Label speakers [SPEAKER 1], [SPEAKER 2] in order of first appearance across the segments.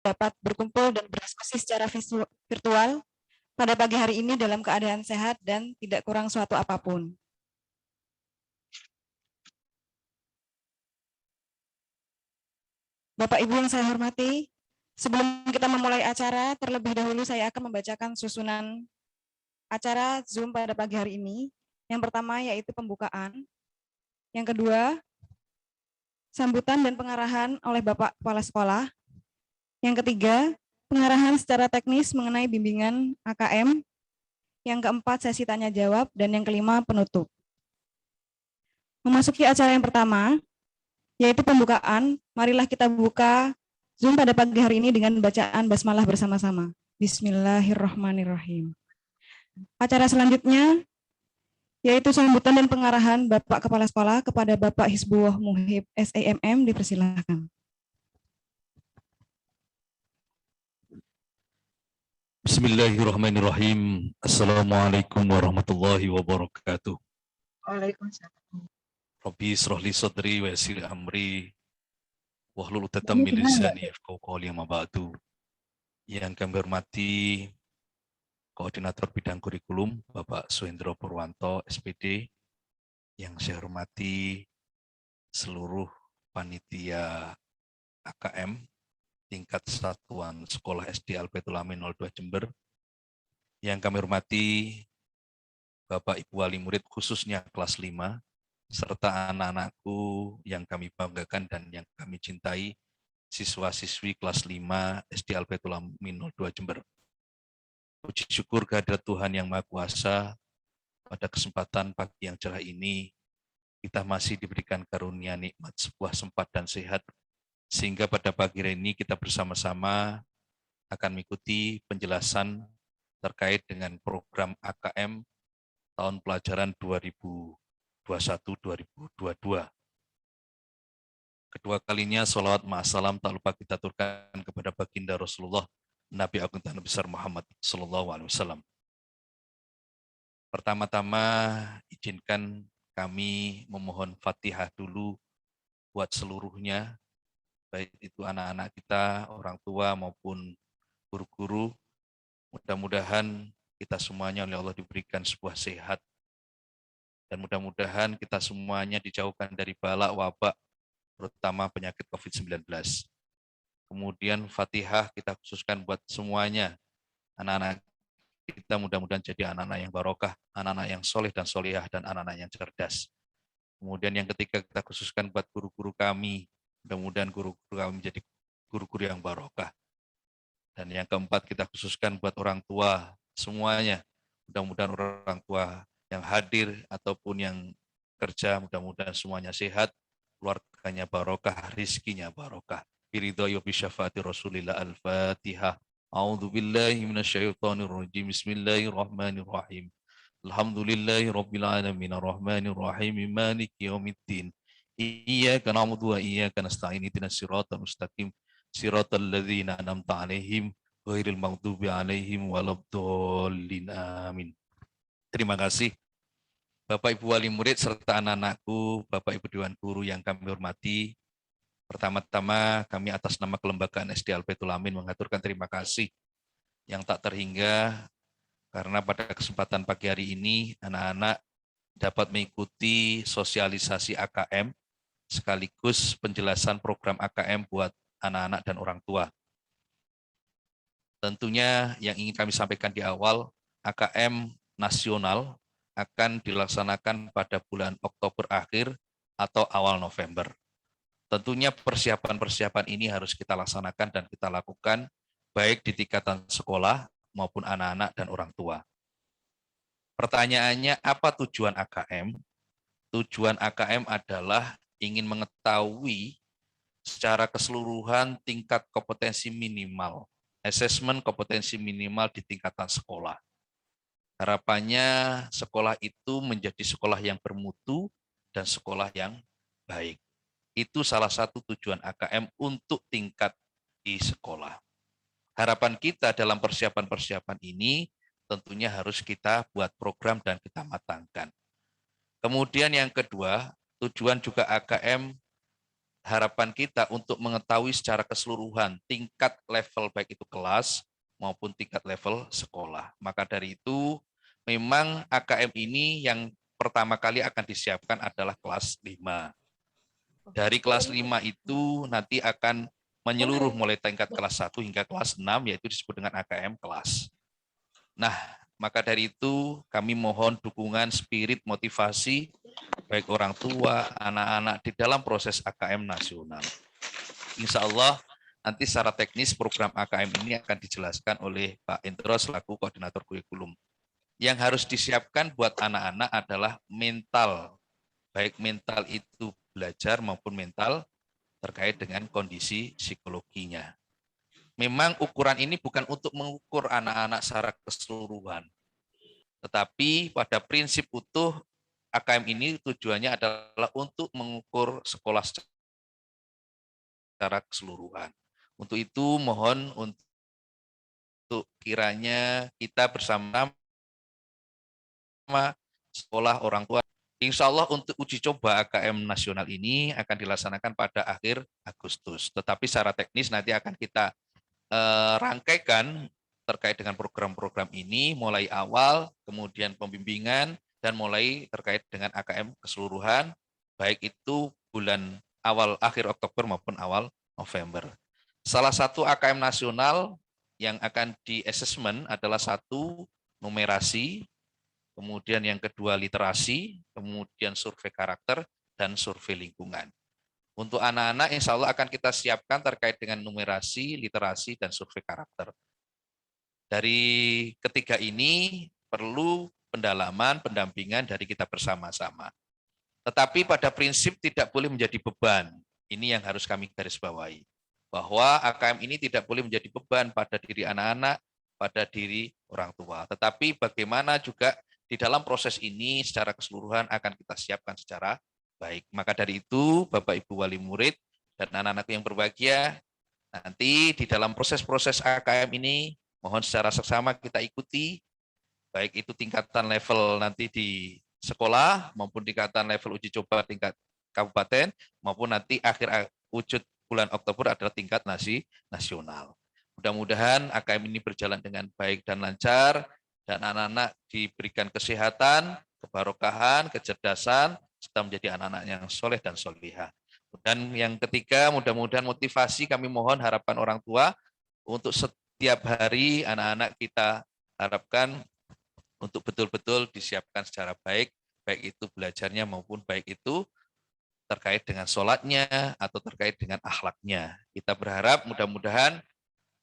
[SPEAKER 1] dapat berkumpul dan berdiskusi secara virtual pada pagi hari ini dalam keadaan sehat dan tidak kurang suatu apapun. Bapak Ibu yang saya hormati, sebelum kita memulai acara, terlebih dahulu saya akan membacakan susunan acara Zoom pada pagi hari ini. Yang pertama yaitu pembukaan. Yang kedua, sambutan dan pengarahan oleh Bapak Kepala Sekolah. Yang ketiga, pengarahan secara teknis mengenai bimbingan AKM. Yang keempat, sesi tanya jawab. Dan yang kelima, penutup. Memasuki acara yang pertama, yaitu pembukaan. Marilah kita buka Zoom pada pagi hari ini dengan bacaan basmalah bersama-sama. Bismillahirrahmanirrahim. Acara selanjutnya yaitu sambutan dan pengarahan Bapak Kepala Sekolah kepada Bapak Hizbullah Muhib SAMM, dipersilakan.
[SPEAKER 2] Bismillahirrahmanirrahim. Assalamualaikum warahmatullahi wabarakatuh.
[SPEAKER 3] Waalaikumsalam.
[SPEAKER 2] Rabbi israhli sadri wa yassir amri wahlul 'uqdatam min lisani yafqahu qawli amma ba'du. Yang kami hormati Koordinator Bidang Kurikulum Bapak Suhendro Purwanto SPD, yang saya hormati seluruh panitia AKM tingkat Satuan Sekolah SD Al-Baitul Amin 02 Jember, yang kami hormati Bapak Ibu wali murid khususnya kelas 5, serta anak-anakku yang kami banggakan dan yang kami cintai, siswa-siswi kelas 5 SD Al-Baitul Amin 02 Jember. Puji syukur kehadirat Tuhan Yang Maha Kuasa, pada kesempatan pagi yang cerah ini, kita masih diberikan karunia nikmat sebuah sempat dan sehat, sehingga pada pagi hari ini kita bersama-sama akan mengikuti penjelasan terkait dengan program AKM tahun pelajaran 2021-2022. Kedua kalinya sholawat ma'asalam tak lupa kita aturkan kepada baginda Rasulullah Nabi Agung dan Besar Muhammad SAW. Pertama-tama izinkan kami memohon Fatihah dulu buat seluruhnya, baik itu anak-anak kita, orang tua maupun guru-guru. Mudah-mudahan kita semuanya oleh Allah diberikan sebuah sehat, dan mudah-mudahan kita semuanya dijauhkan dari bala wabak, terutama penyakit COVID-19. Kemudian Fatihah kita khususkan buat semuanya, anak-anak kita mudah-mudahan jadi anak-anak yang barokah, anak-anak yang soleh dan solehah, dan anak-anak yang cerdas. Kemudian yang ketiga kita khususkan buat guru-guru kami, mudah-mudahan guru-guru kami menjadi guru-guru yang barokah. Dan yang keempat kita khususkan buat orang tua semuanya, mudah-mudahan orang tua yang hadir ataupun yang kerja, mudah-mudahan semuanya sehat, keluarganya barokah, rizkinya barokah. Biridho bi syafaati Rasulillah. Al-Fatihah. A'udzu billahi minasyaitonir rajim. Bismillahirrahmanirrahim. Alhamdulillahi rabbil alamin arrahmanir rahim maliki yaumiddin. Iyyaka na'budu wa iyyaka nasta'in ihdinas siratal mustaqim siratal ladzina an'amta 'alaihim ghairil maghdubi 'alaihim waladdallin. Amin. Terima kasih Bapak Ibu wali murid serta anak-anakku, Bapak Ibu Dewan Guru yang kami hormati. Pertama-tama kami atas nama Kelembagaan SD Al-Baitul Amin mengaturkan terima kasih yang tak terhingga, karena pada kesempatan pagi hari ini anak-anak dapat mengikuti sosialisasi AKM sekaligus penjelasan program AKM buat anak-anak dan orang tua. Tentunya yang ingin kami sampaikan di awal, AKM nasional akan dilaksanakan pada bulan Oktober akhir atau awal November. Tentunya persiapan-persiapan ini harus kita laksanakan dan kita lakukan baik di tingkatan sekolah maupun anak-anak dan orang tua. Pertanyaannya, apa tujuan AKM? Tujuan AKM adalah ingin mengetahui secara keseluruhan tingkat kompetensi minimal, asesmen kompetensi minimal di tingkatan sekolah. Harapannya sekolah itu menjadi sekolah yang bermutu dan sekolah yang baik. Itu salah satu tujuan AKM untuk tingkat di sekolah. Harapan kita dalam persiapan-persiapan ini tentunya harus kita buat program dan kita matangkan. Kemudian yang kedua, tujuan juga AKM harapan kita untuk mengetahui secara keseluruhan tingkat level baik itu kelas maupun tingkat level sekolah. Maka dari itu memang AKM ini yang pertama kali akan disiapkan adalah kelas 5. Dari kelas 5 itu nanti akan menyeluruh mulai tingkat kelas 1 hingga kelas 6, yaitu disebut dengan AKM kelas. Nah, maka dari itu kami mohon dukungan spirit motivasi baik orang tua, anak-anak di dalam proses AKM nasional. Insya Allah nanti secara teknis program AKM ini akan dijelaskan oleh Pak Indro selaku koordinator kurikulum. Yang harus disiapkan buat anak-anak adalah mental, baik mental itu belajar maupun mental terkait dengan kondisi psikologinya. Memang ukuran ini bukan untuk mengukur anak-anak secara keseluruhan, tetapi pada prinsip utuh AKM ini tujuannya adalah untuk mengukur sekolah secara keseluruhan. Untuk itu mohon untuk kiranya kita bersama sekolah orang tua. Insya Allah untuk uji coba AKM nasional ini akan dilaksanakan pada akhir Agustus. Tetapi secara teknis nanti akan kita rangkaikan terkait dengan program-program ini mulai awal, kemudian pembimbingan, dan mulai terkait dengan AKM keseluruhan, baik itu bulan awal akhir Oktober maupun awal November. Salah satu AKM nasional yang akan di-assessment adalah satu numerasi, kemudian yang kedua literasi, kemudian survei karakter, dan survei lingkungan. Untuk anak-anak insya Allah akan kita siapkan terkait dengan numerasi, literasi, dan survei karakter. Dari ketiga ini perlu pendalaman, pendampingan dari kita bersama-sama. Tetapi pada prinsip tidak boleh menjadi beban. Ini yang harus kami garis bawahi. Bahwa AKM ini tidak boleh menjadi beban pada diri anak-anak, pada diri orang tua. Tetapi bagaimana juga di dalam proses ini secara keseluruhan akan kita siapkan secara baik. Maka dari itu, Bapak Ibu wali murid dan anak-anak yang berbahagia, nanti di dalam proses-proses AKM ini, mohon secara seksama kita ikuti, baik itu tingkatan level nanti di sekolah, maupun tingkatan level uji coba tingkat kabupaten, maupun nanti akhir wujud bulan Oktober adalah tingkat nasional. Mudah-mudahan AKM ini berjalan dengan baik dan lancar, dan anak-anak diberikan kesehatan, kebarokahan, kecerdasan, serta menjadi anak-anak yang soleh dan solihah. Dan yang ketiga, mudah-mudahan motivasi kami mohon harapan orang tua untuk setiap hari anak-anak kita harapkan untuk betul-betul disiapkan secara baik, baik itu belajarnya maupun baik itu terkait dengan sholatnya atau terkait dengan akhlaknya. Kita berharap mudah-mudahan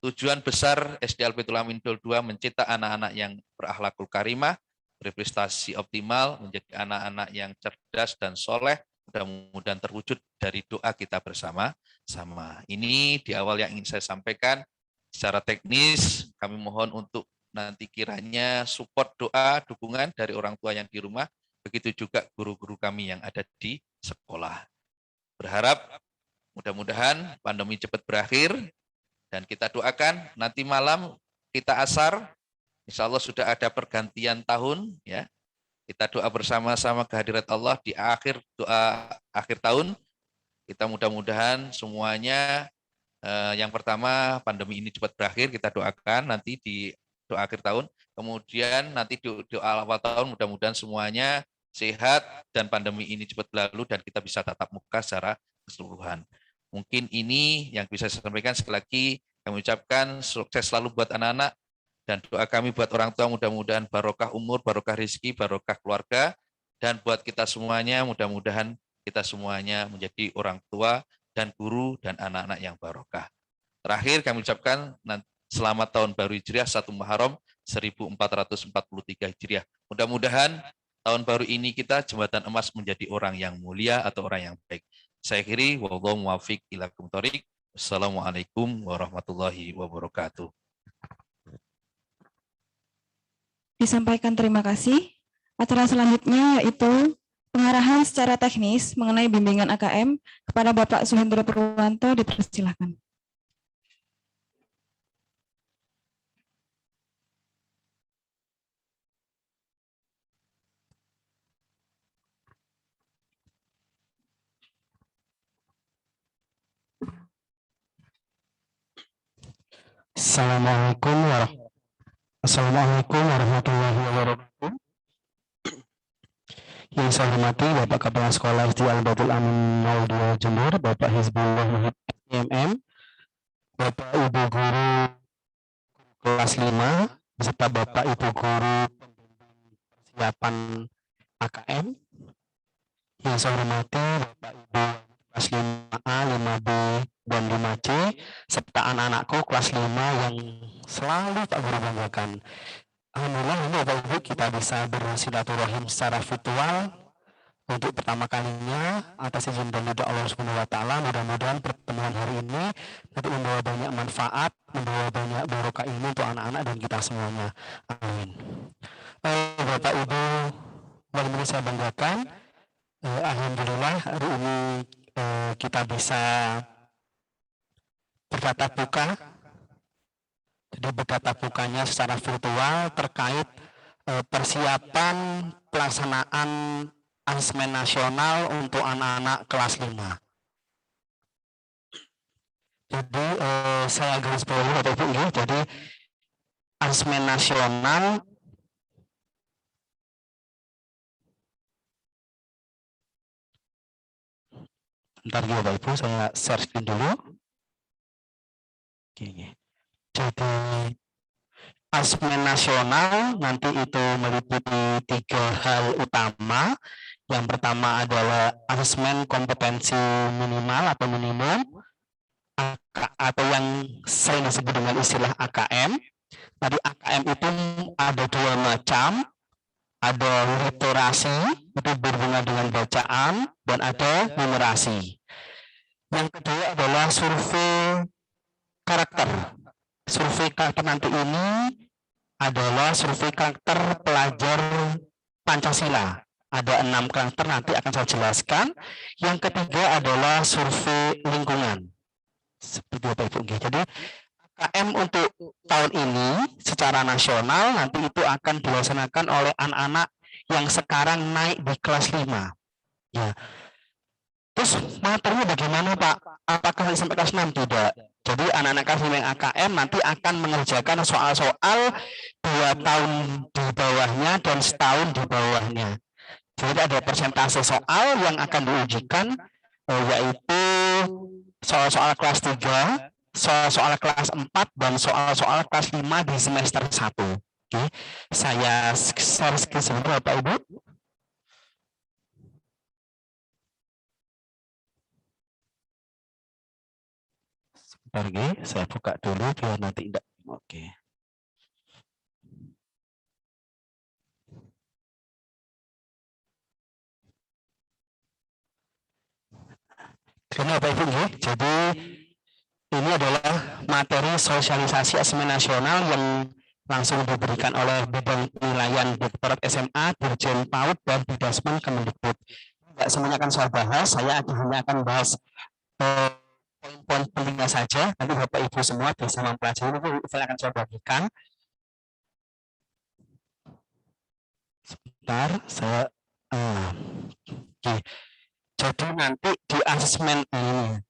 [SPEAKER 2] tujuan besar SD Al-Baitul Amin Dol 2 mencetak anak-anak yang berakhlakul karimah, berprestasi optimal, menjadi anak-anak yang cerdas dan soleh, mudah-mudahan terwujud dari doa kita bersama-sama. Ini di awal yang ingin saya sampaikan. Secara teknis, kami mohon untuk nanti kiranya support doa, dukungan dari orang tua yang di rumah, begitu juga guru-guru kami yang ada di sekolah. Berharap mudah-mudahan pandemi cepat berakhir, dan kita doakan nanti malam kita asar, insya Allah sudah ada pergantian tahun, ya. Kita doa bersama-sama kehadirat Allah di akhir doa akhir tahun. Kita mudah-mudahan semuanya yang pertama pandemi ini cepat berakhir, kita doakan nanti di doa akhir tahun. Kemudian nanti doa awal tahun mudah-mudahan semuanya sehat dan pandemi ini cepat berlalu dan kita bisa tatap muka secara keseluruhan. Mungkin ini yang bisa saya sampaikan. Sekali lagi kami ucapkan sukses selalu buat anak-anak, dan doa kami buat orang tua mudah-mudahan barokah umur, barokah rezeki, barokah keluarga, dan buat kita semuanya mudah-mudahan kita semuanya menjadi orang tua dan guru dan anak-anak yang barokah. Terakhir kami ucapkan selamat tahun baru Hijriah 1 Muharram 1443 Hijriah. Mudah-mudahan tahun baru ini kita jembatan emas menjadi orang yang mulia atau orang yang baik. Saya akhiri, wallahu muwaffiq ila aqwamit thoriq. Wassalamualaikum warahmatullahi wabarakatuh.
[SPEAKER 1] Disampaikan terima kasih. Acara selanjutnya yaitu pengarahan secara teknis mengenai bimbingan AKM kepada Bapak Suhendro Purwanto, dipersilakan.
[SPEAKER 4] Assalamualaikum warahmatullahi wabarakatuh. Yang saya hormati Bapak Kepala Sekolah SD Al-Baitul Amin 02 Jember, Bapak Hizbullah Muhib IMM, Bapak Ibu Guru kelas 5, beserta Bapak Ibu Guru persiapan AKM. Yang saya hormati Bapak Ibu kelas 5A, 5B, dan 5C, serta anak-anakku kelas 5 yang selalu tak guru banggakan. Alhamdulillah ini Bapak Ibu kita bisa bersilaturahim secara virtual untuk pertama kalinya atas izin dan ridha Allah Subhanahu wa taala. Mudah-mudahan pertemuan hari ini nanti membawa banyak manfaat, membawa banyak barokah ilmu untuk anak-anak dan kita semuanya. Amin. Bapak Ibu yang saya banggakan, alhamdulillah hari ini kita bisa bertatap muka. Jadi bertatap mukanya secara virtual terkait persiapan pelaksanaan asesmen nasional untuk anak-anak kelas 5. Jadi saya garis bawahi Bapak Ibu ya. Jadi asesmen nasional bentar ya Bapak Ibu, saya share screen dulu. Oke. Jadi asesmen nasional nanti itu meliputi 3 hal utama. Yang pertama adalah asesmen kompetensi minimal atau minimum, atau yang sering disebut dengan istilah AKM. Tadi AKM itu ada 2 macam, ada literasi itu berhubungan dengan bacaan, dan ada numerasi. Yang kedua adalah survei karakter. Survei karakter nanti ini adalah survei karakter pelajar Pancasila. Ada 6 karakter nanti akan saya jelaskan. Yang ketiga adalah survei lingkungan. Seperti Bapak Ibu. Jadi AKM untuk tahun ini secara nasional nanti itu akan dilaksanakan oleh anak-anak yang sekarang naik di kelas 5. Ya. Terus materinya bagaimana Pak? Apakah sampai kelas 6? Tidak. Jadi anak-anak kelas 5 yang AKM nanti akan mengerjakan soal-soal 2 tahun di bawahnya dan setahun di bawahnya. Jadi ada persentase soal yang akan diujikan, yaitu soal-soal kelas 3, soal-soal kelas 4, dan soal-soal kelas 5 di semester 1. Oke. Saya share screen sebentar Bapak Ibu. Sebentar, saya buka dulu biar nanti tidak. Oke. Terima Bapak Ibu. Jadi ini adalah materi sosialisasi asesmen nasional yang langsung diberikan oleh Bidang Penilaian Direktorat SMA, Dirjen PAUD, dan Bidasmen Kemendikbud. Tidak semuanya akan saya bahas, saya hanya akan bahas poin-poin pentingnya saja. Nanti Bapak Ibu semua bisa mempelajari, itu saya akan coba bagikan. Sebentar, saya oke. Jadi nanti di asesmen ini,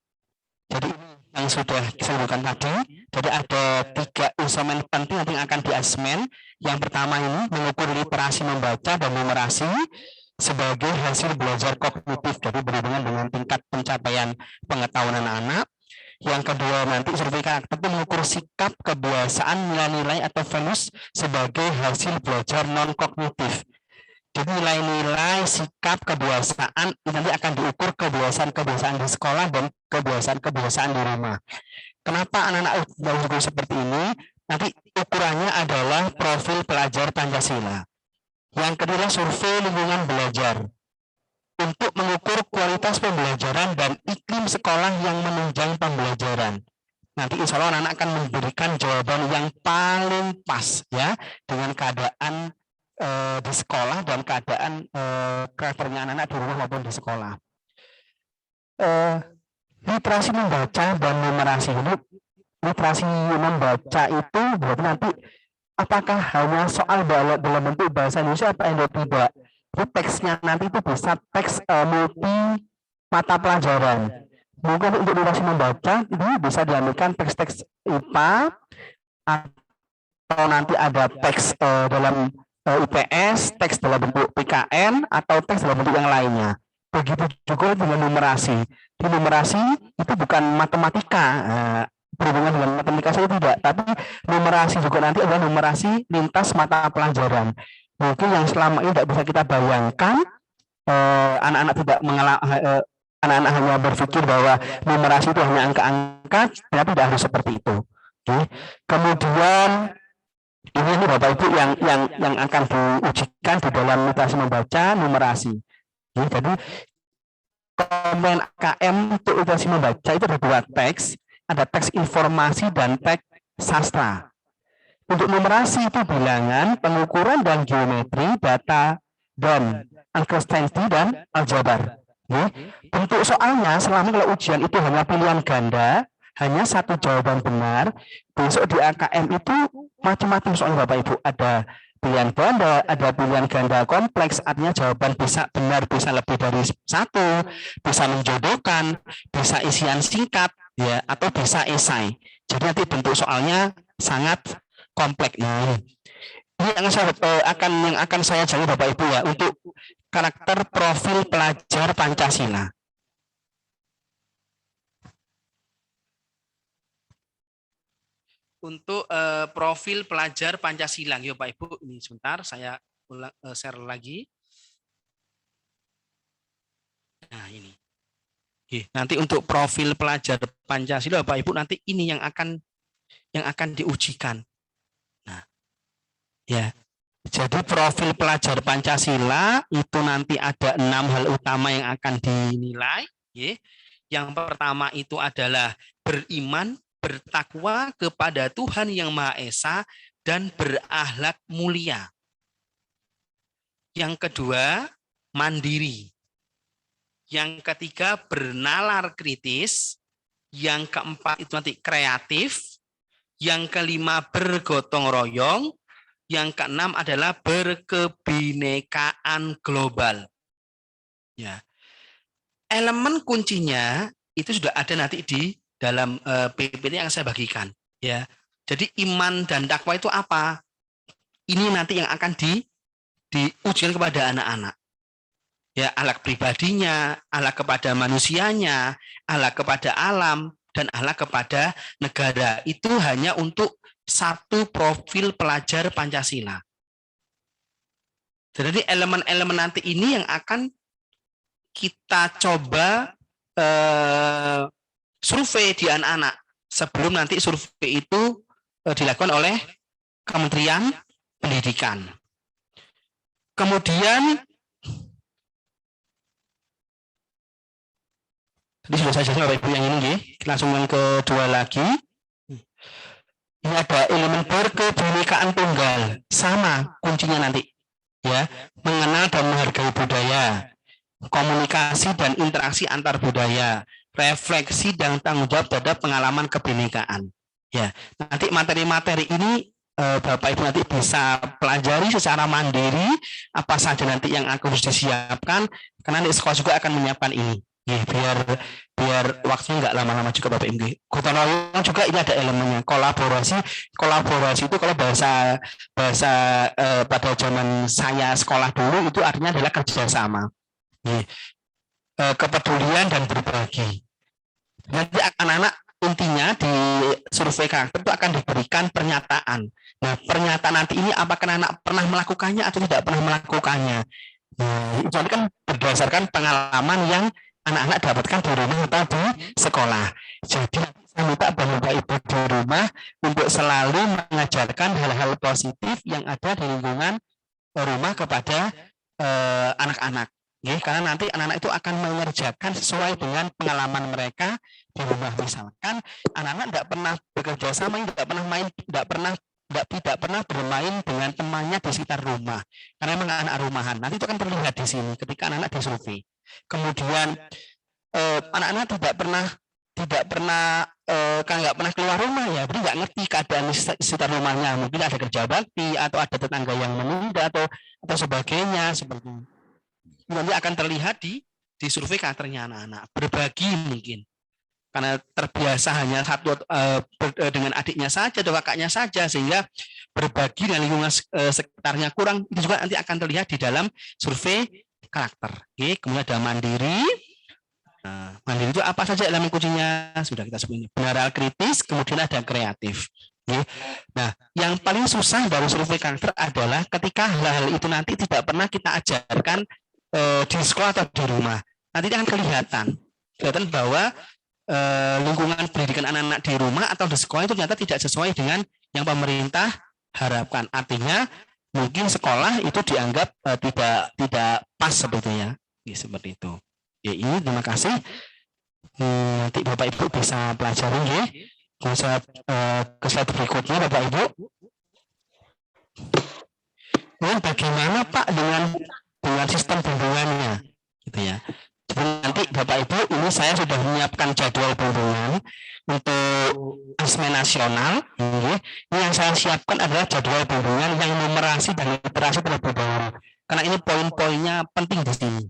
[SPEAKER 4] jadi ini yang sudah disebutkan tadi, jadi ada 3 instrumen penting nanti yang akan di asesmen. Yang pertama ini mengukur literasi membaca dan numerasi sebagai hasil belajar kognitif, jadi berhubungan dengan tingkat pencapaian pengetahuan anak-anak. Yang kedua nanti survei karakter itu mengukur sikap, kebiasaan, nilai-nilai atau values sebagai hasil belajar non kognitif. Jadi nilai-nilai, sikap, kebiasaan nanti akan diukur kebiasaan-kebiasaan di sekolah dan kebiasaan-kebiasaan di rumah. Kenapa anak-anak ukur seperti ini? Nanti ukurannya adalah profil pelajar Pancasila. Yang kedua survei lingkungan belajar untuk mengukur kualitas pembelajaran dan iklim sekolah yang menunjang pembelajaran. Nanti insya Allah anak-anak akan memberikan jawaban yang paling pas ya dengan keadaan di sekolah dan keadaan karakternya anak-anak di rumah maupun di sekolah. Literasi membaca dan numerasi ini, literasi membaca itu berarti nanti apakah hanya soal dalam bentuk bahasa Indonesia apa yang tidak. Jadi teksnya nanti itu bisa teks multi mata pelajaran. Mungkin untuk literasi membaca ini bisa diambilkan teks-teks IPA, atau nanti ada teks dalam UPS, teks dalam bentuk PKN, atau teks dalam bentuk yang lainnya. Begitu juga dengan numerasi. Di numerasi itu bukan matematika, berhubungan dengan matematika saya tidak, tapi numerasi juga nanti adalah numerasi lintas mata pelajaran. Mungkin yang selama ini tidak bisa kita bayangkan, anak-anak tidak anak-anak hanya berpikir bahwa numerasi itu hanya angka-angka, tapi tidak harus seperti itu. Oke. Kemudian ini Bapak Ibu yang akan diujikan di dalam literasi membaca numerasi. Oke, jadi komponen KM untuk literasi membaca itu ada 2 teks, ada teks informasi dan teks sastra. Untuk numerasi itu bilangan, pengukuran dan geometri, data dan uncertainty dan aljabar. Bentuk soalnya selama kalau ujian itu hanya pilihan ganda, hanya 1 jawaban benar. Besok di AKM itu macam-macam soal Bapak Ibu, ada pilihan ganda, ada pilihan ganda kompleks, artinya jawaban bisa benar, bisa lebih dari 1, bisa menjodohkan, bisa isian singkat, ya, atau bisa esai. Jadi nanti bentuk soalnya sangat kompleks. Ini yang akan saya jawab Bapak Ibu ya, untuk karakter profil pelajar Pancasila. Untuk profil pelajar Pancasila, ya Pak Ibu, ini sebentar saya share lagi. Nah ini, oke, nanti untuk profil pelajar Pancasila, Bapak Ibu, nanti ini yang akan diujikan. Nah, ya, jadi profil pelajar Pancasila itu nanti ada 6 hal utama yang akan dinilai. Ya. Yang pertama itu adalah beriman, bertakwa kepada Tuhan Yang Maha Esa, dan berakhlak mulia. Yang kedua, mandiri. Yang ketiga, bernalar kritis. Yang keempat itu nanti kreatif. Yang kelima, bergotong royong. Yang keenam adalah berkebinekaan global. Ya. Elemen kuncinya itu sudah ada nanti di dalam PPT yang saya bagikan, ya. Jadi iman dan takwa itu apa? Ini nanti yang akan diujikan kepada anak-anak. Ya, akhlak pribadinya, akhlak kepada manusianya, akhlak kepada alam, dan akhlak kepada negara. Itu hanya untuk 1 profil pelajar Pancasila. Jadi elemen-elemen nanti ini yang akan kita coba survei di anak-anak sebelum nanti survei itu dilakukan oleh Kementerian Pendidikan. Kemudian tadi sudah saya jelaskan Bapak Ibu yang ini, langsung yang kedua lagi. Ini ada elemen berkebinekaan tunggal, sama kuncinya nanti, ya, mengenal dan menghargai budaya, komunikasi dan interaksi antar budaya, refleksi dan tanggung jawab terhadap pengalaman kebinekaan. Ya, nanti materi-materi ini Bapak Ibu nanti bisa pelajari secara mandiri apa saja nanti yang harus disiapkan, karena nanti sekolah juga akan menyiapkan ini. Ya, biar waktunya nggak lama-lama juga Bapak Ibu. Gotong royong juga ini ada elemennya, kolaborasi itu kalau bahasa pada zaman saya sekolah dulu itu artinya adalah kerjasama. Ya. Kepedulian dan berbagi. Nanti anak-anak intinya di survei karakter itu akan diberikan pernyataan. Nah, pernyataan nanti ini apakah anak pernah melakukannya atau tidak pernah melakukannya. Nah, itu kan berdasarkan pengalaman yang anak-anak dapatkan di rumah atau di sekolah. Jadi saya minta Bapak Ibu di rumah untuk selalu mengajarkan hal-hal positif yang ada di lingkungan rumah kepada anak-anak. Ya, karena nanti anak-anak itu akan mengerjakan sesuai dengan pengalaman mereka di rumah. Misalkan anak-anak tidak pernah bekerja sama, tidak pernah main, tidak pernah bermain dengan temannya di sekitar rumah, karena memang anak rumahan. Nanti itu akan terlihat di sini ketika anak-anak disurvei. Kemudian anak-anak tidak pernah keluar rumah, ya, jadi nggak ngerti keadaan sekitar rumahnya. Mungkin ada kerja bakti atau ada tetangga yang menunda atau sebagainya seperti itu. Nanti akan terlihat di survei karakternya anak-anak. Berbagi mungkin. karena terbiasa hanya dengan adiknya saja atau kakaknya saja, sehingga berbagi dengan lingkungan sekitarnya kurang. Itu juga nanti akan terlihat di dalam survei karakter. Oke, kemudian ada mandiri. Nah, mandiri itu apa saja elemen kuncinya? Sudah kita sebut. Benar kritis, kemudian ada kreatif. Oke. Nah, yang paling susah dari survei karakter adalah ketika hal-hal itu nanti tidak pernah kita ajarkan di sekolah atau di rumah. Nanti akan kelihatan bahwa lingkungan pendidikan anak-anak di rumah atau di sekolah itu ternyata tidak sesuai dengan yang pemerintah harapkan. Artinya mungkin sekolah itu dianggap tidak pas sebetulnya, ya, seperti itu. Ya, ini terima kasih. Nanti Bapak Ibu bisa pelajari, ya. Bisa ke slide berikutnya, Bapak Ibu. Nah, bagaimana Pak dengan sistem bimbingannya, gitu ya. Nanti Bapak Ibu, ini saya sudah menyiapkan jadwal bimbingan untuk asesmen nasional. Ini yang saya siapkan adalah jadwal bimbingan yang numerasi dan literasi terlebih dahulu, karena ini poin-poinnya penting di sini.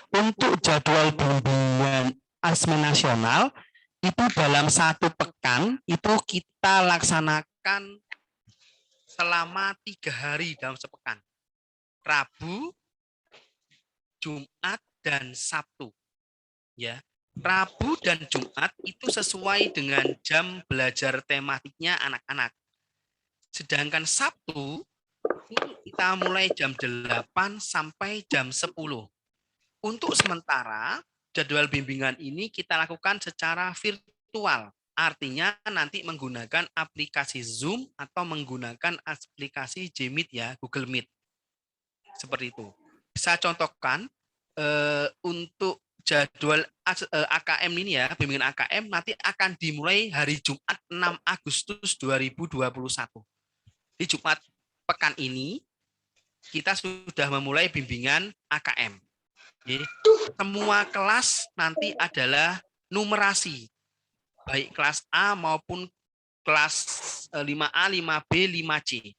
[SPEAKER 4] Untuk jadwal bimbingan asesmen nasional itu dalam 1 pekan itu kita laksanakan selama 3 hari dalam sepekan, Rabu, Jumat, dan Sabtu, ya. Rabu dan Jumat itu sesuai dengan jam belajar tematiknya anak-anak. Sedangkan Sabtu itu kita mulai jam 8 sampai jam 10. Untuk sementara jadwal bimbingan ini kita lakukan secara virtual. Artinya nanti menggunakan aplikasi Zoom atau menggunakan aplikasi Gmeet, ya, Google Meet. Seperti itu. Saya contohkan untuk jadwal AKM ini, ya, bimbingan AKM nanti akan dimulai hari Jumat 6 Agustus 2021. Di Jumat pekan ini kita sudah memulai bimbingan AKM. Semua kelas nanti adalah numerasi, baik kelas A maupun kelas 5A, 5B, 5C.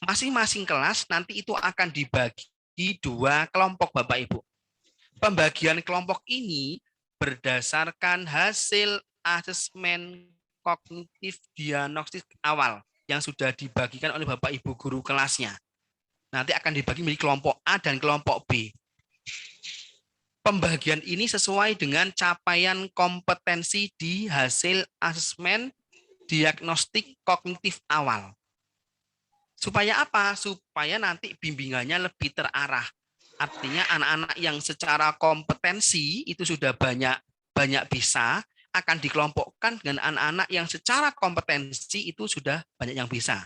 [SPEAKER 4] Masing-masing kelas nanti itu akan dibagi 2 kelompok, Bapak Ibu. Pembagian kelompok ini berdasarkan hasil asesmen kognitif diagnostik awal yang sudah dibagikan oleh Bapak Ibu guru kelasnya. Nanti akan dibagi menjadi kelompok A dan kelompok B. Pembagian ini sesuai dengan capaian kompetensi di hasil asesmen diagnostik kognitif awal. Supaya apa? Supaya nanti bimbingannya lebih terarah. Artinya anak-anak yang secara kompetensi itu sudah banyak bisa, akan dikelompokkan dengan anak-anak yang secara kompetensi itu sudah banyak yang bisa.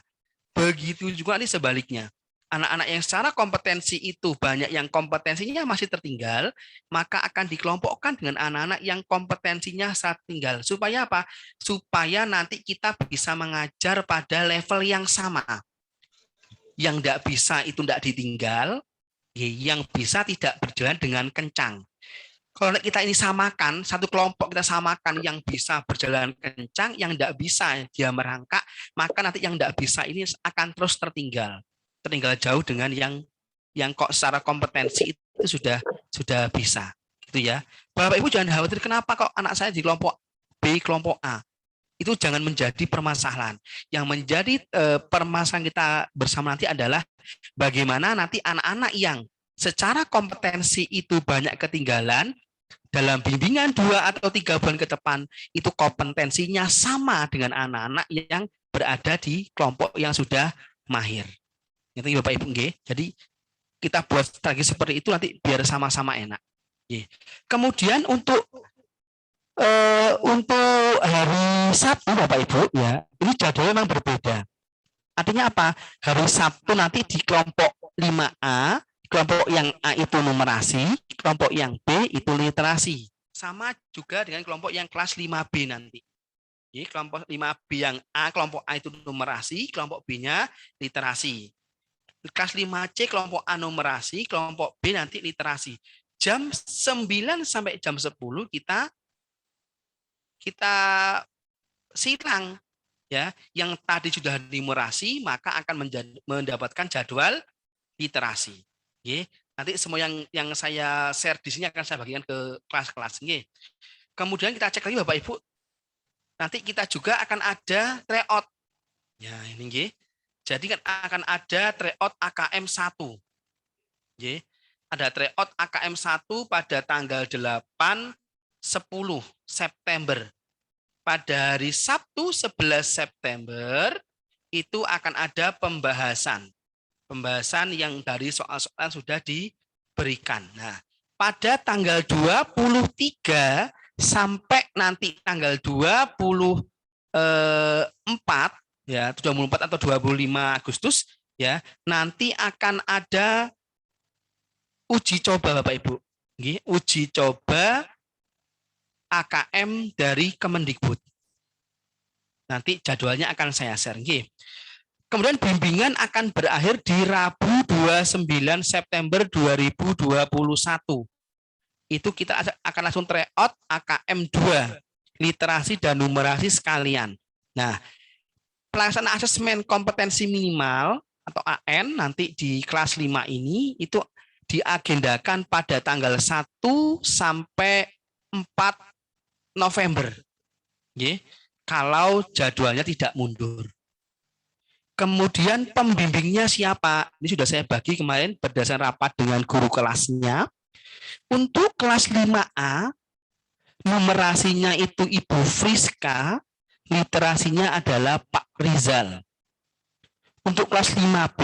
[SPEAKER 4] Begitu juga nih sebaliknya. Anak-anak yang secara kompetensi itu banyak yang kompetensinya masih tertinggal, maka akan dikelompokkan dengan anak-anak yang kompetensinya sangat tinggal. Supaya apa? Supaya nanti kita bisa mengajar pada level yang sama. Yang tidak bisa itu tidak ditinggal, yang bisa tidak berjalan dengan kencang. Kalau kita ini samakan, satu kelompok kita samakan yang bisa berjalan kencang, yang tidak bisa dia merangkak, maka nanti yang tidak bisa ini akan terus tertinggal jauh dengan yang kok secara kompetensi itu sudah bisa, gitu ya. Bapak Ibu jangan khawatir kenapa kok anak saya di kelompok B, kelompok A. Itu jangan menjadi permasalahan. Yang menjadi permasalahan kita bersama nanti adalah bagaimana nanti anak-anak yang secara kompetensi itu banyak ketinggalan, dalam bimbingan 2 atau 3 bulan ke depan, itu kompetensinya sama dengan anak-anak yang berada di kelompok yang sudah mahir. Itu Bapak Ibu, jadi kita buat strategi seperti itu nanti biar sama-sama enak. Kemudian untuk hari Sabtu, Bapak Ibu, ya, ini jadwalnya memang berbeda. Artinya apa? Hari Sabtu nanti di kelompok 5A, kelompok yang A itu numerasi, kelompok yang B itu literasi. Sama juga dengan kelompok yang kelas 5B nanti. Jadi kelompok 5B yang A, kelompok A itu numerasi, kelompok B-nya literasi. Kelas 5C kelompok A numerasi, kelompok B nanti literasi. Jam 9 sampai jam 10 kita silang, ya, yang tadi sudah numerasi maka akan mendapatkan jadwal literasi. Nanti semua yang saya share di sini akan saya bagikan ke kelas-kelas.
[SPEAKER 5] Kemudian kita cek lagi Bapak Ibu. Nanti kita juga akan ada tryout. Ya, ini nggih. Jadi kan akan ada tryout AKM 1. Nggih. Ada tryout AKM 1 pada tanggal 8 10 September. Pada hari Sabtu 11 September itu akan ada pembahasan. Pembahasan yang dari soal-soal sudah diberikan. Nah, pada tanggal 23 sampai nanti tanggal 24 ya, 24 atau 25 Agustus ya, nanti akan ada uji coba Bapak Ibu. Uji coba AKM dari Kemendikbud. Nanti jadwalnya akan saya share. Kemudian bimbingan akan berakhir di Rabu 29 September 2021. Itu kita akan langsung tryout AKM 2, literasi dan numerasi sekalian. Nah, pelaksanaan asesmen kompetensi minimal atau AN nanti di kelas 5 ini itu diagendakan pada tanggal 1 sampai 4 November. Kalau jadwalnya tidak mundur. Kemudian pembimbingnya siapa? Ini sudah saya bagi kemarin berdasarkan rapat dengan guru kelasnya. Untuk kelas 5A, numerasinya itu Ibu Friska, literasinya adalah Pak Rizal. Untuk kelas 5B,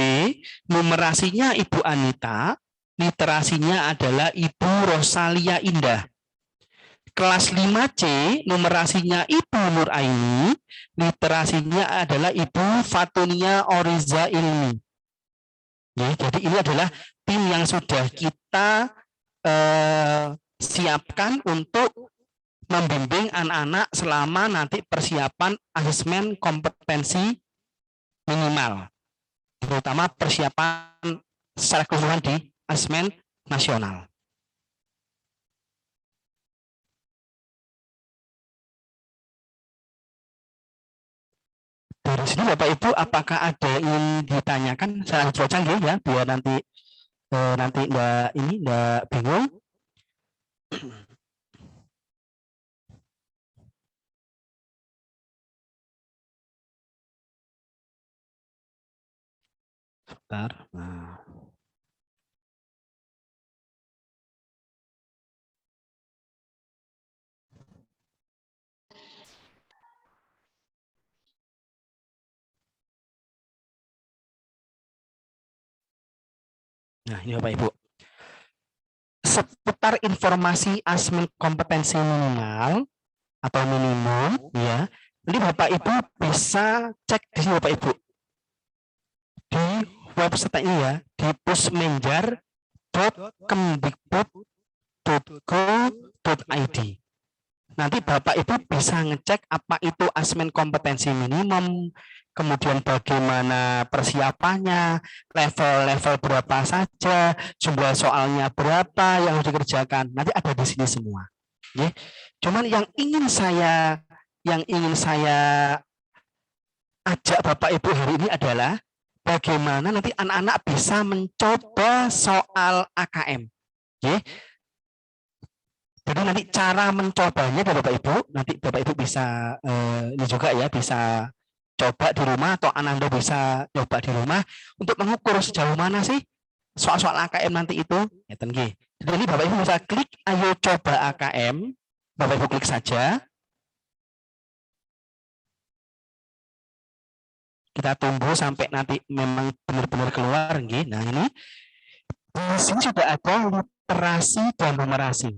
[SPEAKER 5] numerasinya Ibu Anita, literasinya adalah Ibu Rosalia Indah. Kelas 5C, numerasinya Ibu Nur Aini, literasinya adalah Ibu Fatunia Oriza Ilmi. Jadi ini adalah tim yang sudah kita siapkan untuk membimbing anak-anak selama nanti persiapan asesmen kompetensi minimal, terutama persiapan secara keseluruhan di asesmen nasional. Dari sini Bapak Ibu, apakah ada yang ditanyakan? Saya coba ya, biar nanti nggak bingung. Sebentar. Nah, ini Bapak Ibu. Seputar informasi asesmen kompetensi minimal atau minimum, ya. Jadi Bapak Ibu bisa cek di sini Bapak Ibu. Di website ini ya, di pusmenjar.kemdikbud.go.id. Nanti Bapak Ibu bisa ngecek apa itu asesmen kompetensi minimum, kemudian bagaimana persiapannya, level-level berapa saja, jumlah soalnya berapa yang harus dikerjakan. Nanti ada di sini semua. Cuman yang ingin saya ajak Bapak Ibu hari ini adalah bagaimana nanti anak-anak bisa mencoba soal AKM. Jadi nanti cara mencobanya Bapak Ibu, nanti Bapak Ibu bisa ini juga ya, bisa coba di rumah atau Ananda bisa coba di rumah untuk mengukur sejauh mana sih soal-soal AKM nanti itu. Jadi ini Bapak Ibu bisa klik ayo coba AKM, Bapak Ibu klik saja. Kita tunggu sampai nanti memang benar-benar keluar. Nah ini di sini sudah ada literasi dan numerasi.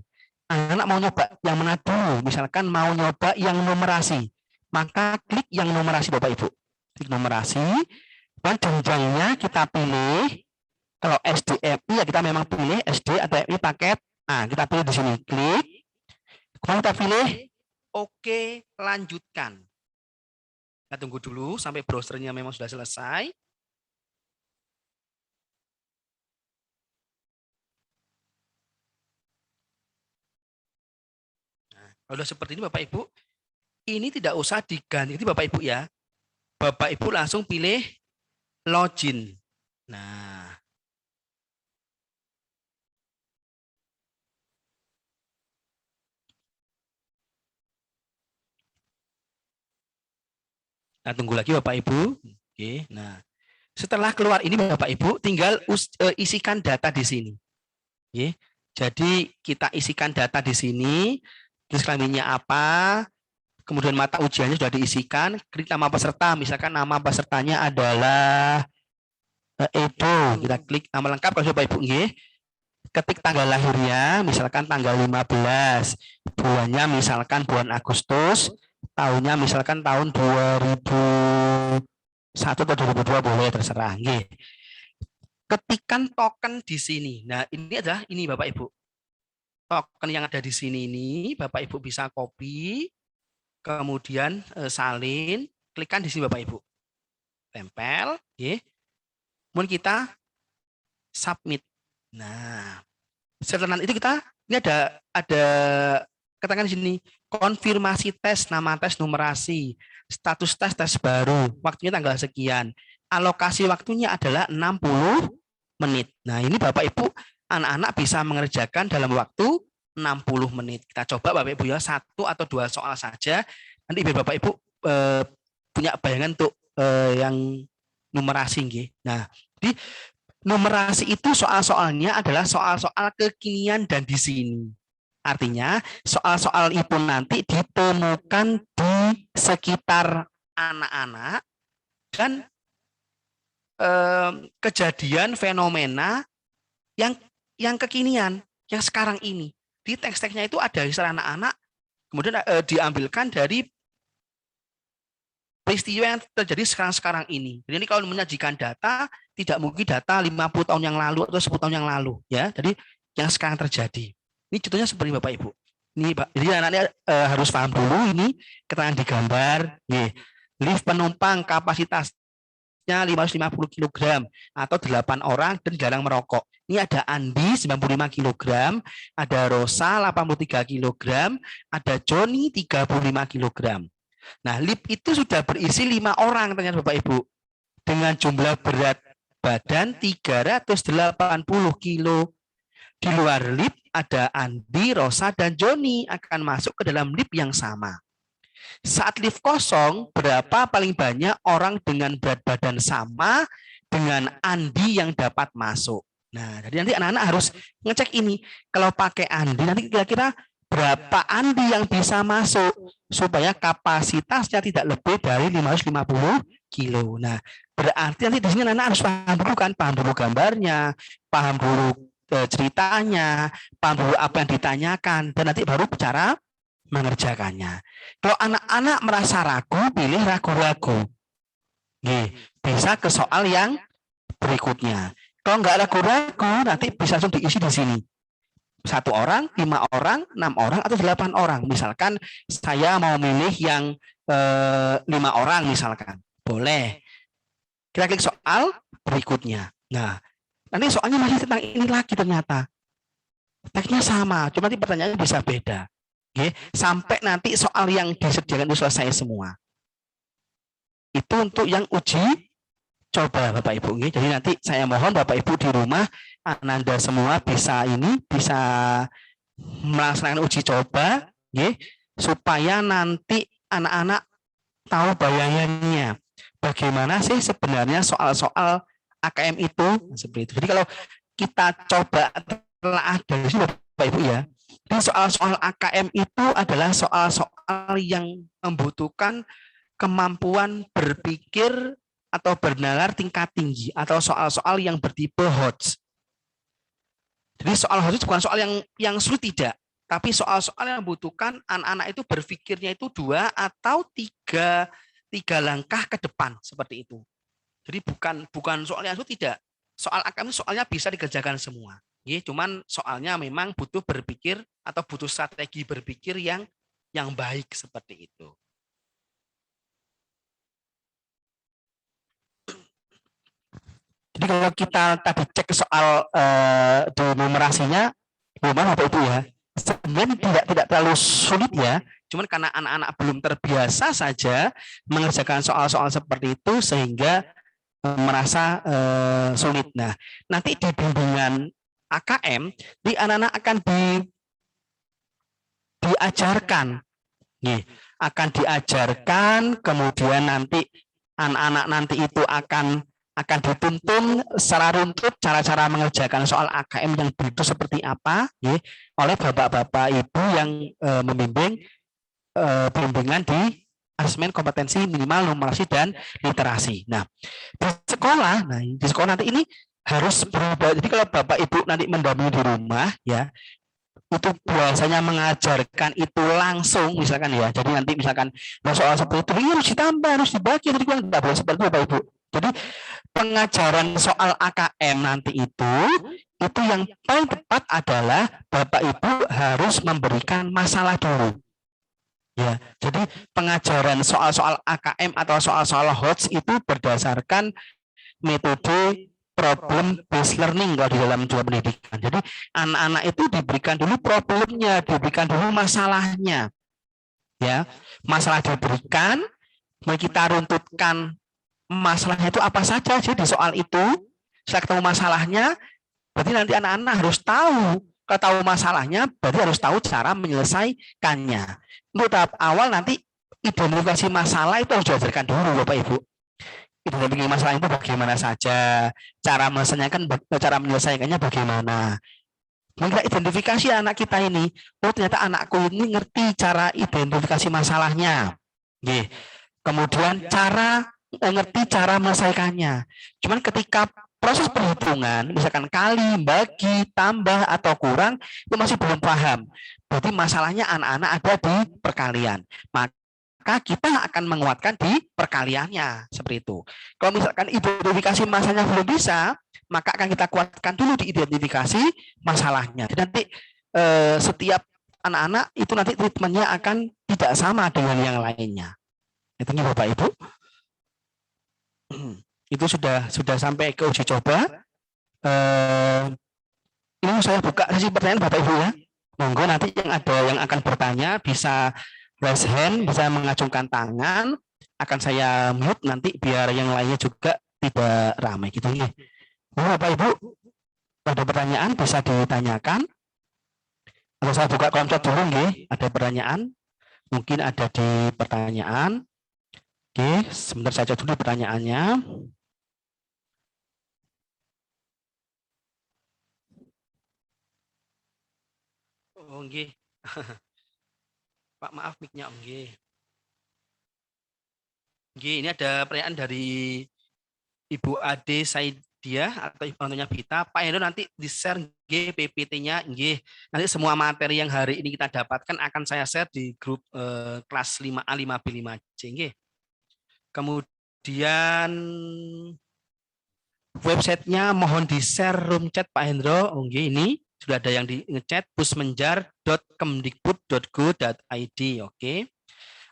[SPEAKER 5] Anak mau nyoba yang mana dulu? Misalkan mau nyoba yang numerasi, maka klik yang numerasi Bapak Ibu. Klik numerasi, dan jenjangnya kita pilih. Kalau SDMI ya kita memang pilih SD atau MI paket. Nah, kita pilih di sini, klik. Kemudian kita pilih oke, lanjutkan. Kita tunggu dulu sampai browsernya memang sudah selesai. Kalau seperti ini Bapak Ibu, ini tidak usah diganti Bapak Ibu ya. Bapak Ibu langsung pilih login. Nah, Nah, tunggu lagi Bapak Ibu. Oke, nah setelah keluar ini Bapak Ibu tinggal isikan data di sini. Oke. Jadi kita isikan data di sini, jenis kelaminnya apa, kemudian mata ujiannya sudah diisikan, klik nama peserta, misalkan nama pesertanya adalah Edo, kita klik nama lengkap kalau Bapak Ibu nggih. Ketik tanggal lahirnya, misalkan tanggal 15, bulannya misalkan bulan Agustus, tahunnya misalkan tahun 2001 atau 2002 boleh terserah nggih. Ketikan token di sini. Nah, ini adalah ini Bapak Ibu. Token yang ada di sini ini Bapak Ibu bisa copy, kemudian salin, klikkan di sini Bapak Ibu. Tempel, nggih. Kemudian kita submit. Nah, setelah itu kita ini ada katakan di sini konfirmasi tes, nama tes, numerasi, status tes baru, waktunya tanggal sekian. Alokasi waktunya adalah 60 menit. Nah, ini Bapak Ibu anak-anak bisa mengerjakan dalam waktu 60 menit. Kita coba Bapak Ibu ya, 1 atau 2 soal saja. Nanti biar Bapak Ibu punya bayangan untuk yang numerasi nggih. Nah, di numerasi itu soal-soalnya adalah soal-soal kekinian dan di sini. Artinya soal-soal itu nanti ditemukan di sekitar anak-anak dan kejadian fenomena yang kekinian, yang sekarang ini. Di teks-teksnya itu ada istilah anak-anak, kemudian diambilkan dari peristiwa yang terjadi sekarang-sekarang ini. Jadi ini kalau menyajikan data, tidak mungkin data 50 tahun yang lalu atau 10 tahun yang lalu, ya. Jadi yang sekarang terjadi. Ini contohnya seperti Bapak Ibu. Ini Pak, jadi anaknya harus paham dulu ini keterangan di gambar. Lift penumpang kapasitasnya 550 kg atau 8 orang dan jarang merokok. Ini ada Andi 95 kg, ada Rosa 83 kg, ada Joni 35 kg. Nah, lift itu sudah berisi 5 orang ternyata Bapak Ibu. Dengan jumlah berat badan 380 kilo. Di luar lift ada Andi, Rosa, dan Joni akan masuk ke dalam lift yang sama. Saat lift kosong, berapa paling banyak orang dengan berat badan sama dengan Andi yang dapat masuk? Nah, jadi nanti anak-anak harus ngecek ini. Kalau pakai Andi, nanti kira-kira berapa Andi yang bisa masuk supaya kapasitasnya tidak lebih dari 550 kilo. Nah, berarti nanti di sini anak-anak harus paham dulu kan, paham dulu gambarnya, paham dulu ceritanya, paham dulu apa yang ditanyakan, dan nanti baru bicara mengerjakannya. Kalau anak-anak merasa ragu, pilih ragu-ragu. Bisa ke soal yang berikutnya. Kalau nggak ragu-ragu, nanti bisa langsung diisi di sini. 1 orang, 5 orang, 6 orang, atau 8 orang. Misalkan saya mau milih yang 5 orang misalkan. Boleh. Kita klik soal berikutnya. Nah, nanti soalnya masih tentang ini lagi ternyata. Teksnya sama, cuma nanti pertanyaannya bisa beda. Oke, sampai nanti soal yang disediakan itu selesai semua. Itu untuk yang uji coba Bapak Ibu. Jadi nanti saya mohon Bapak Ibu di rumah Anda semua bisa melaksanakan uji coba, supaya nanti anak-anak tahu bayangannya. Bagaimana sih sebenarnya soal-soal AKM itu seperti itu. Jadi kalau kita coba telah ada di sini Bapak Ibu ya. Jadi soal-soal AKM itu adalah soal-soal yang membutuhkan kemampuan berpikir atau bernalar tingkat tinggi, atau soal-soal yang bertipe HOTS. Jadi soal HOTS bukan soal yang sulit tidak, tapi soal-soal yang membutuhkan anak-anak itu berpikirnya itu 2 atau 3 langkah ke depan seperti itu. Jadi bukan soal yang sulit tidak. Soal AKM soalnya bisa dikerjakan semua. Cuman soalnya memang butuh berpikir atau butuh strategi berpikir yang baik seperti itu. Jadi kalau kita tadi cek soal numerasinya, gimana Bapak Ibu ya? Sebenarnya tidak terlalu sulit ya. Cuman karena anak-anak belum terbiasa saja mengerjakan soal-soal seperti itu sehingga merasa sulit. Nah, nanti di bimbingan AKM, di anak-anak akan diajarkan, akan diajarkan, kemudian nanti
[SPEAKER 4] anak-anak nanti itu akan dituntun secara runtut cara-cara mengerjakan soal AKM yang begitu seperti apa ya, oleh bapak-bapak ibu yang membimbing bimbingan di asesmen kompetensi minimal numerasi dan literasi. Nah, di sekolah nanti ini harus berubah. Jadi kalau bapak ibu nanti mendampingi di rumah ya, itu biasanya mengajarkan itu langsung misalkan ya. Jadi nanti misalkan soal seperti itu ini harus ditambah, harus dibagi, jadi kan tidak boleh seperti itu Bapak Ibu. Jadi pengajaran soal AKM nanti itu yang paling tepat adalah Bapak Ibu harus memberikan masalah dulu. Ya, jadi pengajaran soal-soal AKM atau soal-soal HOTS itu berdasarkan metode problem based learning kalau di dalam dunia pendidikan. Jadi anak-anak itu diberikan dulu problemnya, diberikan dulu masalahnya. Ya, masalah diberikan, mari kita runtutkan masalahnya itu apa saja sih di soal itu. Setelah ketemu masalahnya, berarti nanti anak-anak harus tahu. Kalau tahu masalahnya, berarti harus tahu cara menyelesaikannya. Untuk tahap awal nanti identifikasi masalah itu harus diajarkan dulu Bapak Ibu. Identifikasi masalah itu bagaimana saja, cara menyelesaikannya bagaimana. Maka identifikasi anak kita ini, oh ternyata anakku ini ngerti cara identifikasi masalahnya. Kemudian ngerti cara menyelesaikannya. Cuman ketika proses perhitungan, misalkan kali, bagi, tambah, atau kurang, itu masih belum paham. Berarti masalahnya anak-anak ada di perkalian. Maka kita akan menguatkan di perkaliannya. Seperti itu. Kalau misalkan identifikasi masalahnya belum bisa, maka akan kita kuatkan dulu di identifikasi masalahnya. Jadi nanti setiap anak-anak itu nanti treatmentnya akan tidak sama dengan yang lainnya. Itu Bapak Ibu. Itu sudah sampai ke uji coba. Ini saya buka sesi pertanyaan Bapak Ibu ya. Monggo nanti yang akan bertanya bisa raise hand, bisa mengacungkan tangan. Akan saya mute nanti biar yang lainnya juga tidak ramai gitu ya. Bapak Ibu, ada pertanyaan bisa ditanyakan. Atau saya buka kolom chat dulu nggih, ada pertanyaan. Mungkin ada di pertanyaan. Oke, sebentar saja dulu pertanyaannya. Oh, nggih. Pak, maaf mic-nya, nggih. Nggih, ini ada pertanyaan dari Ibu Ade Saidiah atau Ibu Bita. Pak Hendro nanti di-share nggih PPT-nya, nggih. Nanti semua materi yang hari ini kita dapatkan akan saya share di grup kelas 5A, 5B, 5C, nggih. Kemudian websitenya mohon di-share room chat Pak Hendro. Nggih, ini sudah ada yang di ngechat pusmenjar.kemdikbud.go.id. Oke.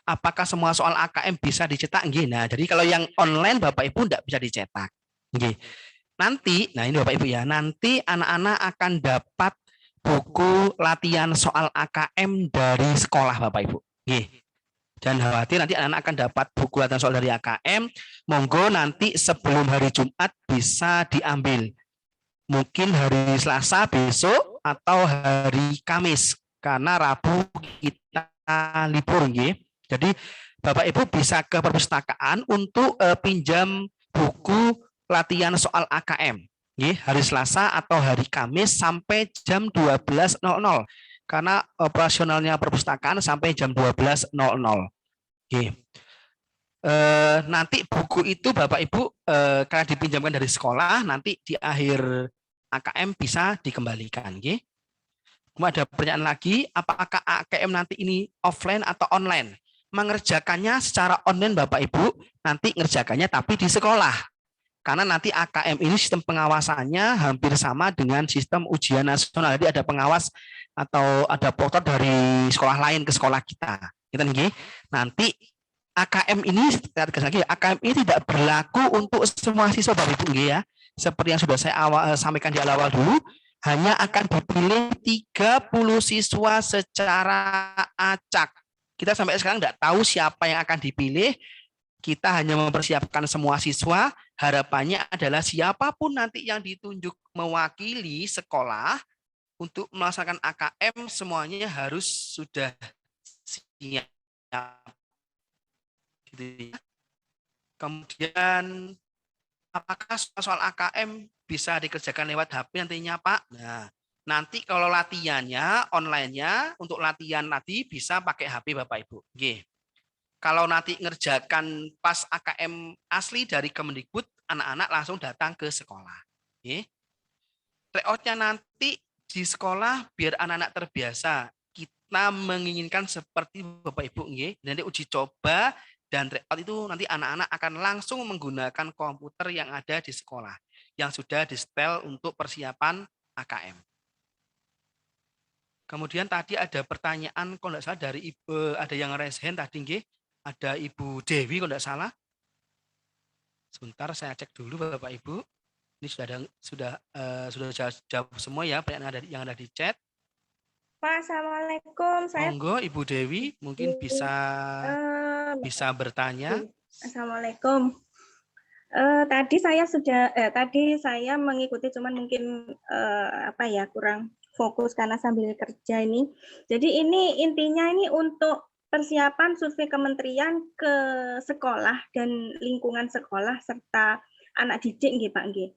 [SPEAKER 4] Apakah semua soal AKM bisa dicetak? Nggih. Nah, jadi kalau yang online Bapak Ibu tidak bisa dicetak. Nggih. Nanti, nah ini Bapak Ibu ya, nanti anak-anak akan dapat buku latihan soal AKM dari sekolah Bapak Ibu. Nggih. Jangan khawatir, nanti anak-anak akan dapat buku latihan soal dari AKM. Monggo nanti sebelum hari Jumat bisa diambil. Mungkin hari Selasa besok atau hari Kamis karena Rabu kita libur nggih. Jadi Bapak Ibu bisa ke perpustakaan untuk pinjam buku latihan soal AKM nggih, hari Selasa atau hari Kamis sampai jam 12.00 karena operasionalnya perpustakaan sampai jam 12.00. Nggih. Nanti buku itu Bapak Ibu karena dipinjamkan dari sekolah, nanti di akhir AKM bisa dikembalikan. Nggih. Kemudian ada pertanyaan lagi, apakah AKM nanti ini offline atau online? Mengerjakannya secara online Bapak Ibu, nanti ngerjakannya tapi di sekolah. Karena nanti AKM ini sistem pengawasannya hampir sama dengan sistem ujian nasional. Jadi ada pengawas atau ada porter dari sekolah lain ke sekolah kita. Gitu, nanti AKM ini, AKM ini tidak berlaku untuk semua siswa Bapak Ibu ya. Seperti yang sudah saya sampaikan di awal dulu, hanya akan dipilih 30 siswa secara acak. Kita sampai sekarang tidak tahu siapa yang akan dipilih. Kita hanya mempersiapkan semua siswa. Harapannya adalah siapapun nanti yang ditunjuk mewakili sekolah untuk melaksanakan AKM semuanya harus sudah siap.
[SPEAKER 5] Kemudian apakah soal AKM bisa dikerjakan lewat HP nantinya Pak? Nah, nanti kalau latihannya, online-nya untuk latihan tadi bisa pakai HP Bapak Ibu. Oke. Kalau nanti ngerjakan pas AKM asli dari Kemendikbud, anak-anak langsung datang ke sekolah. Oke. Layout-nya nanti di sekolah biar anak-anak terbiasa. Kita menginginkan seperti Bapak Ibu, nanti uji coba dan layout itu nanti anak-anak akan langsung menggunakan komputer yang ada di sekolah yang sudah di-setel untuk persiapan AKM. Kemudian tadi ada pertanyaan kalau tidak salah dari Ibu, ada yang raise hand tadi, nggih. Ada Ibu Dewi kalau tidak salah. Sebentar saya cek dulu Bapak Ibu. Ini sudah jawab semua ya yang ada di chat.
[SPEAKER 6] Pak, Assalamualaikum. Saya
[SPEAKER 5] Monggo Ibu Dewi mungkin bisa bertanya.
[SPEAKER 6] Assalamualaikum. Tadi saya mengikuti cuman mungkin kurang fokus karena sambil kerja ini. Jadi ini intinya ini untuk persiapan survei kementerian ke sekolah dan lingkungan sekolah serta anak didik nggih Pak nggih.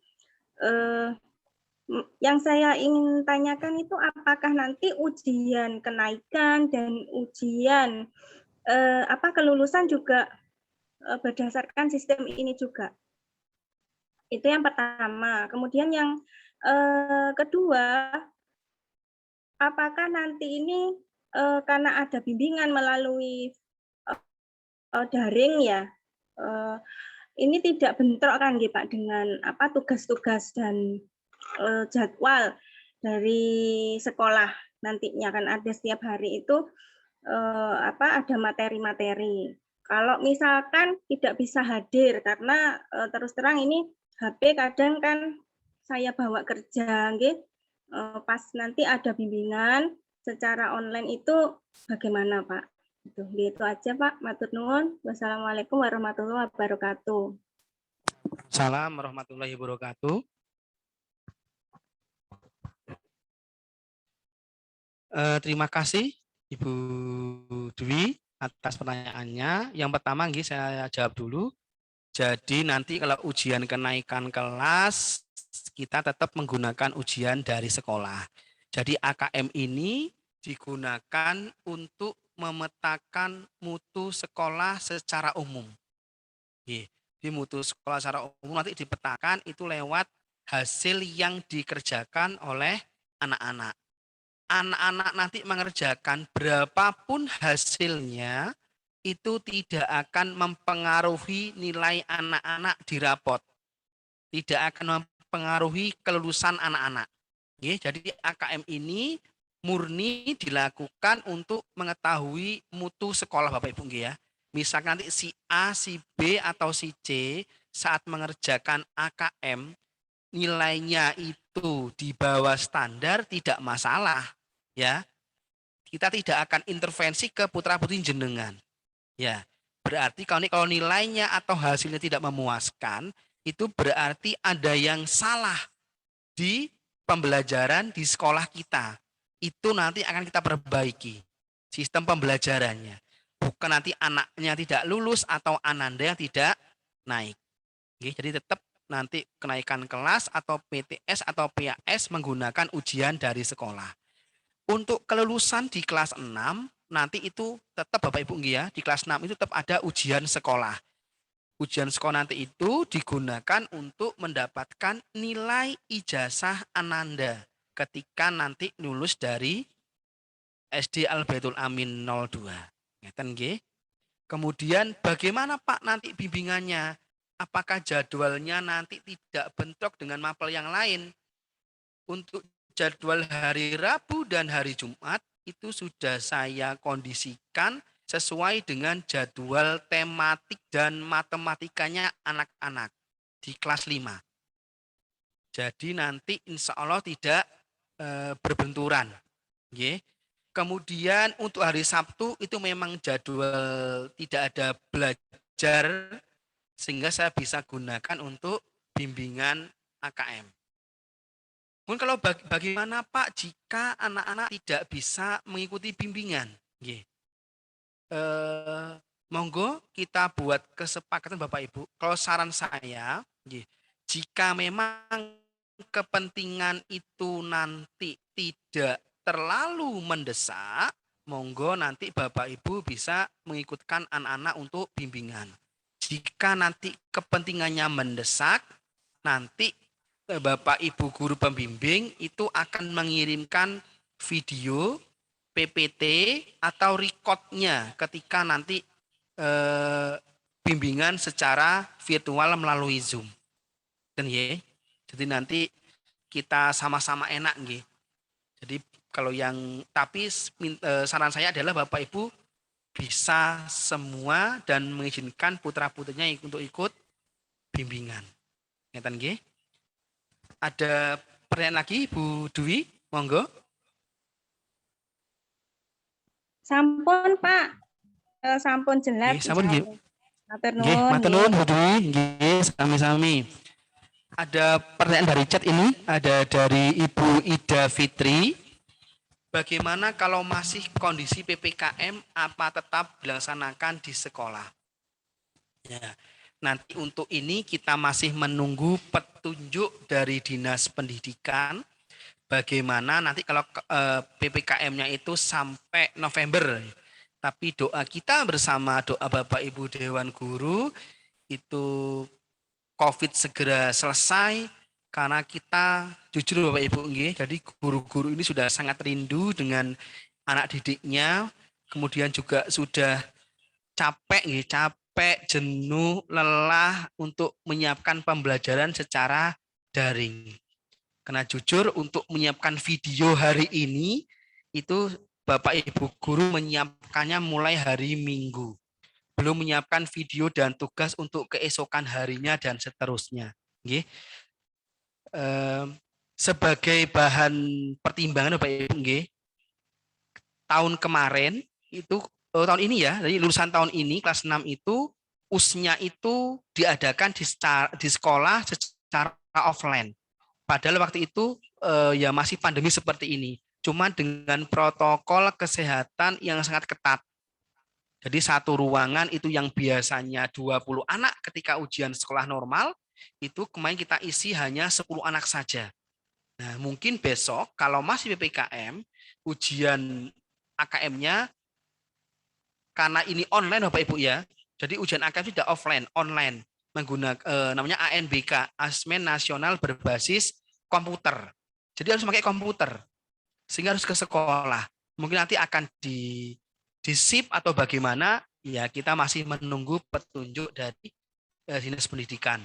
[SPEAKER 6] Yang saya ingin tanyakan itu apakah nanti ujian kenaikan dan ujian kelulusan juga berdasarkan sistem ini juga. Itu yang pertama. Kemudian yang kedua, apakah nanti ini karena ada bimbingan melalui daring ya, ini tidak bentrok kan Pak dengan tugas-tugas dan jadwal dari sekolah nantinya kan ada setiap hari itu ada materi-materi. Kalau misalkan tidak bisa hadir karena terus terang ini HP kadang kan saya bawa kerja, pas nanti ada bimbingan secara online itu bagaimana Pak? Gitu aja Pak. Matur nuwun. Wassalamualaikum warahmatullahi wabarakatuh.
[SPEAKER 5] Assalamualaikum warahmatullahi wabarakatuh. Terima kasih Ibu Dwi atas pertanyaannya. Yang pertama saya jawab dulu. Jadi nanti kalau ujian kenaikan kelas, kita tetap menggunakan ujian dari sekolah. Jadi AKM ini digunakan untuk memetakan mutu sekolah secara umum. Di mutu sekolah secara umum nanti dipetakan itu lewat hasil yang dikerjakan oleh anak-anak. Anak-anak nanti mengerjakan berapapun hasilnya, itu tidak akan mempengaruhi nilai anak-anak di rapot. Tidak akan mempengaruhi kelulusan anak-anak. Jadi AKM ini murni dilakukan untuk mengetahui mutu sekolah Bapak Ibu ya. Misalkan nanti si A, si B, atau si C saat mengerjakan AKM, nilainya itu di bawah standar tidak masalah. Ya, kita tidak akan intervensi ke putra-putri jenengan. Ya, berarti kalau nilainya atau hasilnya tidak memuaskan, itu berarti ada yang salah di pembelajaran di sekolah kita. Itu nanti akan kita perbaiki sistem pembelajarannya. Bukan nanti anaknya tidak lulus atau ananda yang tidak naik. Jadi tetap nanti kenaikan kelas atau PTS atau PAS menggunakan ujian dari sekolah. Untuk kelulusan di kelas 6, nanti itu tetap Bapak Ibu ya, di kelas 6 itu tetap ada ujian sekolah. Ujian sekolah nanti itu digunakan untuk mendapatkan nilai ijazah ananda ketika nanti lulus dari SD Al Baitul Amin 02. Ngeten nggih. Kemudian bagaimana Pak nanti bimbingannya? Apakah jadwalnya nanti tidak bentrok dengan mapel yang lain? Untuk jadwal hari Rabu dan hari Jumat itu sudah saya kondisikan sesuai dengan jadwal tematik dan matematikanya anak-anak di kelas 5. Jadi nanti insya Allah tidak berbenturan. Kemudian untuk hari Sabtu itu memang jadwal tidak ada belajar sehingga saya bisa gunakan untuk bimbingan AKM. Mungkin kalau bagaimana Pak jika anak-anak tidak bisa mengikuti bimbingan? monggo kita buat kesepakatan Bapak Ibu. Kalau saran saya, jika memang kepentingan itu nanti tidak terlalu mendesak, monggo nanti Bapak Ibu bisa mengikutkan anak-anak untuk bimbingan. Jika nanti kepentingannya mendesak, nanti Bapak Ibu guru pembimbing itu akan mengirimkan video PPT atau recordnya ketika nanti bimbingan secara virtual melalui Zoom. Dan ya, jadi nanti kita sama-sama enak nggih. Jadi kalau yang tapi saran saya adalah Bapak Ibu bisa semua dan mengizinkan putra-putrinya untuk ikut bimbingan. Ngeten nggih. Ada pertanyaan lagi Bu Dwi, monggo.
[SPEAKER 6] Sampun Pak, sampun jelas.
[SPEAKER 5] Sampun nggih.
[SPEAKER 6] Matur
[SPEAKER 5] Nggih,
[SPEAKER 6] nuwun.
[SPEAKER 5] matur nuwun Bu Dwi, nggih sami-sami. Ada pertanyaan dari chat ini, ada dari Ibu Ida Fitri. Bagaimana kalau masih kondisi PPKM, apa tetap dilaksanakan di sekolah? Ya, nanti untuk ini kita masih menunggu petunjuk dari Dinas Pendidikan. Bagaimana nanti kalau PPKM-nya itu sampai November. Tapi doa kita bersama, doa Bapak Ibu Dewan Guru, itu COVID segera selesai, karena kita jujur Bapak Ibu, jadi guru-guru ini sudah sangat rindu dengan anak didiknya, kemudian juga sudah capek, jenuh, lelah untuk menyiapkan pembelajaran secara daring. Karena jujur untuk menyiapkan video hari ini, itu Bapak Ibu guru menyiapkannya mulai hari Minggu. Belum menyiapkan video dan tugas untuk keesokan harinya dan seterusnya. Sebagai bahan pertimbangan Bapak Ibu, tahun kemarin itu tahun ini ya, jadi lulusan tahun ini kelas 6 itu USnya itu diadakan di sekolah secara offline. Padahal waktu itu ya masih pandemi seperti ini. Cuma dengan protokol kesehatan yang sangat ketat. Jadi satu ruangan itu yang biasanya 20 anak ketika ujian sekolah normal, itu kemarin kita isi hanya 10 anak saja. Nah, mungkin besok kalau masih PPKM, ujian AKM-nya, karena ini online Bapak Ibu ya, jadi ujian AKM tidak offline, online. Menggunakan namanya ANBK, Asesmen Nasional Berbasis Komputer. Jadi harus pakai komputer, sehingga harus ke sekolah. Mungkin nanti akan di-sip atau bagaimana, ya kita masih menunggu petunjuk dari Dinas Pendidikan.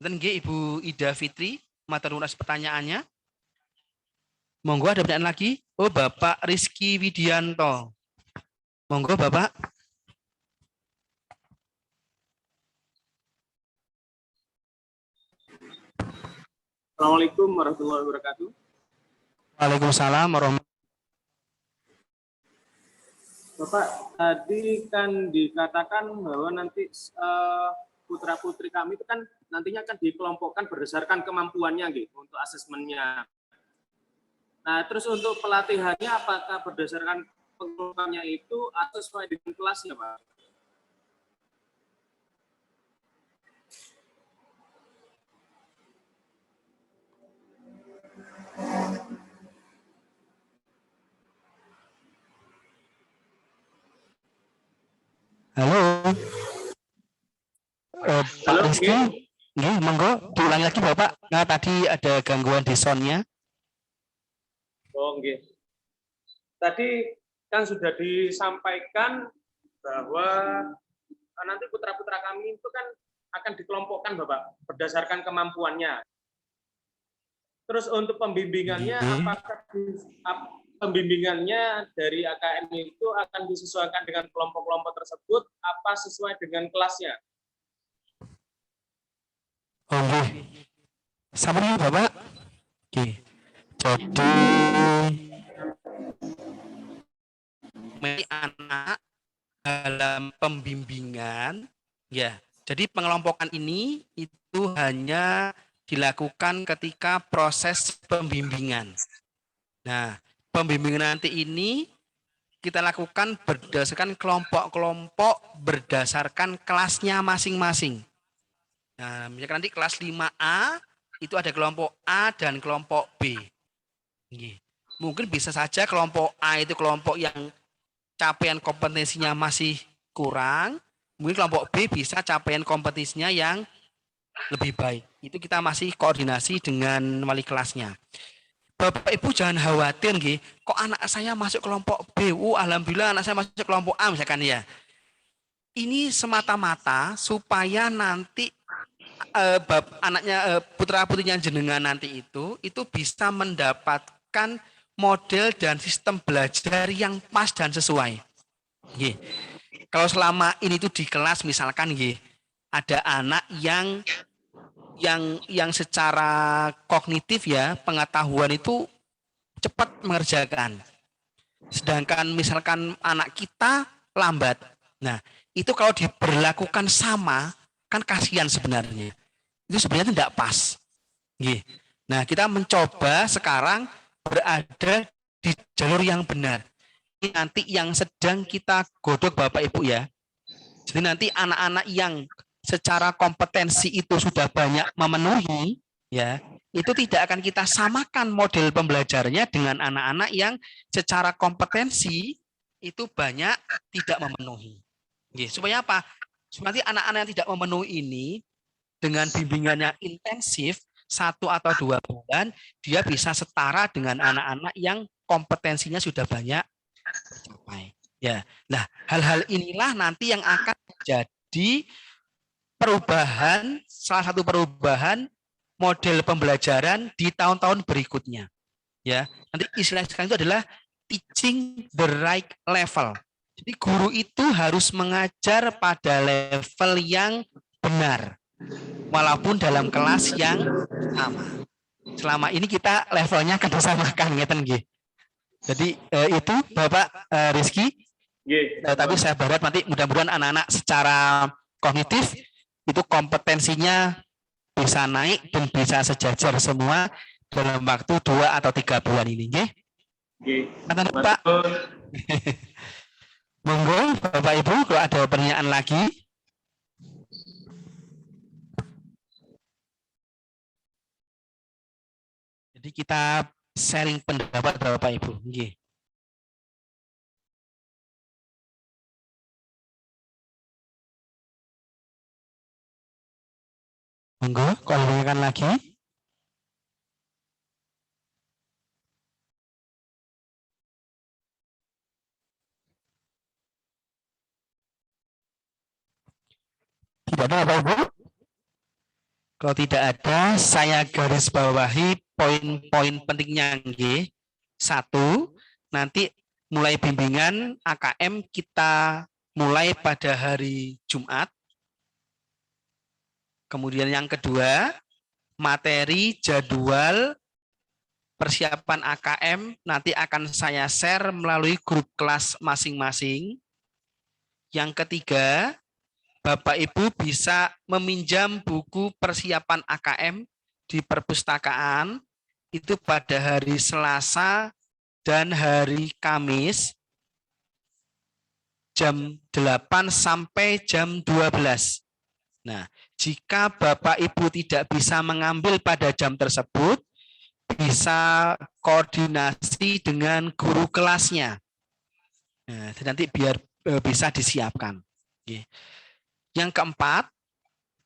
[SPEAKER 5] Dan Ibu Ida Fitri, matur nuwun pertanyaannya. Monggo ada pertanyaan lagi. Oh, Bapak Rizky Widianto. Monggo Bapak.
[SPEAKER 7] Assalamualaikum warahmatullahi wabarakatuh.
[SPEAKER 4] Waalaikumsalam warahmatullahi.
[SPEAKER 7] Bapak, tadi kan dikatakan bahwa nanti putra-putri kami itu kan nantinya akan dikelompokkan berdasarkan kemampuannya gitu, untuk asesmennya. Nah, terus untuk pelatihannya apakah berdasarkan pengelompokannya itu atau sesuai dengan kelasnya, Pak?
[SPEAKER 4] Halo. Pak Rizky, monggo diulangi lagi Bapak. Nah, tadi ada gangguan di sound-nya.
[SPEAKER 7] Oh, nggih. Tadi kan sudah disampaikan bahwa nanti putra-putra kami itu kan akan dikelompokkan, Bapak, berdasarkan kemampuannya. Terus untuk pembimbingannya, apakah pembimbingannya dari AKM itu akan disesuaikan dengan kelompok-kelompok tersebut, apa sesuai dengan kelasnya?
[SPEAKER 4] Oke. Sampun Bapak. Oke. Jadi
[SPEAKER 5] anak dalam pembimbingan, ya. Jadi pengelompokan ini itu hanya dilakukan ketika proses pembimbingan. Nah, pembimbingan nanti ini kita lakukan berdasarkan kelompok-kelompok berdasarkan kelasnya masing-masing. Nah, misalkan nanti kelas 5A itu ada kelompok A dan kelompok B. Mungkin bisa saja kelompok A itu kelompok yang capaian kompetensinya masih kurang, mungkin kelompok B bisa capaian kompetensinya yang lebih baik. Itu kita masih koordinasi dengan wali kelasnya. Bapak Ibu jangan khawatir nggih, kok anak saya masuk kelompok B, alhamdulillah anak saya masuk kelompok A misalkan ya. Ini semata-mata supaya nanti anaknya putra-putrinya jenengan nanti itu bisa mendapatkan model dan sistem belajar yang pas dan sesuai. Nggih. Kalau selama ini tuh di kelas misalkan nggih, ada anak yang secara kognitif ya, pengetahuan itu cepat mengerjakan. Sedangkan misalkan anak kita lambat. Nah, itu kalau diberlakukan sama, kan kasihan sebenarnya. Itu sebenarnya tidak pas. Nggih. Nah, kita mencoba sekarang berada di jalur yang benar. Ini nanti yang sedang kita godok Bapak Ibu ya. Jadi nanti anak-anak yang secara kompetensi itu sudah banyak memenuhi, ya, itu tidak akan kita samakan model pembelajarannya dengan anak-anak yang secara kompetensi itu banyak tidak memenuhi. Oke, supaya apa? Supaya nanti anak-anak yang tidak memenuhi ini dengan bimbingannya intensif 1 atau 2 bulan, dia bisa setara dengan anak-anak yang kompetensinya sudah banyak tercapai. Ya, nah hal-hal inilah nanti yang akan menjadi perubahan, salah satu perubahan model pembelajaran di tahun-tahun berikutnya. Ya, nanti istilah sekarang itu adalah teaching the right level. Jadi guru itu harus mengajar pada level yang benar, walaupun dalam kelas yang sama. Selama ini kita levelnya kan disamakan, ngeten nggih. Jadi itu Bapak Rizky. Tapi saya berharap nanti mudah-mudahan anak-anak secara kognitif itu kompetensinya bisa naik dan bisa sejajar semua dalam waktu 2 atau 3 bulan ini, nggih. Nggih. Pak. Monggo Bapak Ibu kalau ada pertanyaan lagi. Jadi kita sharing pendapat Bapak Ibu, nggih. Monggo, kalau ditanyakan lagi. Tidak ada Bapak Ibu? Kalau tidak ada, saya garis bawahi poin-poin pentingnya nggih. 1, nanti mulai bimbingan AKM kita mulai pada hari Jumat. Kemudian yang kedua, materi jadwal persiapan AKM nanti akan saya share melalui grup kelas masing-masing. Yang ketiga, Bapak Ibu bisa meminjam buku persiapan AKM di perpustakaan itu pada hari Selasa dan hari Kamis jam 8 sampai jam 12. Nah, jika Bapak Ibu tidak bisa mengambil pada jam tersebut, bisa koordinasi dengan guru kelasnya. Nah, nanti biar bisa disiapkan. Yang keempat,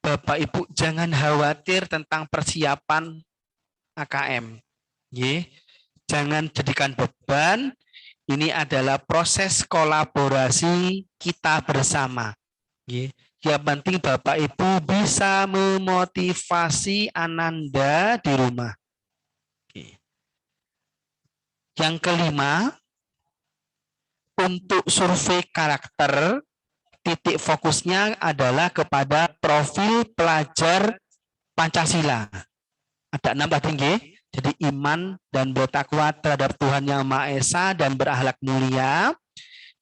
[SPEAKER 5] Bapak Ibu jangan khawatir tentang persiapan AKM. Jangan jadikan beban, ini adalah proses kolaborasi kita bersama. Yang penting Bapak Ibu bisa memotivasi Ananda di rumah. Yang kelima, untuk survei karakter, titik fokusnya adalah kepada profil pelajar Pancasila. Ada 6 tadi nggih. Jadi iman dan bertakwa terhadap Tuhan Yang Maha Esa dan berakhlak mulia.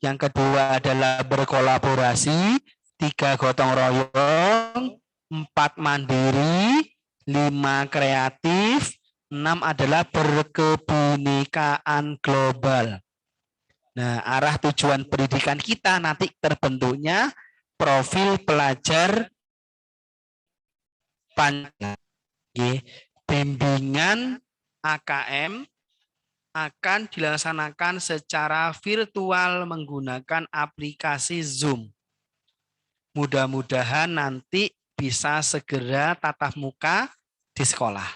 [SPEAKER 5] Yang kedua adalah berkolaborasi, 3 gotong royong, 4 mandiri, 5 kreatif, 6 adalah berkebinekaan global. Nah, arah tujuan pendidikan kita nanti terbentuknya profil pelajar Pancasila. Bimbingan AKM akan dilaksanakan secara virtual menggunakan aplikasi Zoom. Mudah-mudahan nanti bisa segera tatap muka di sekolah.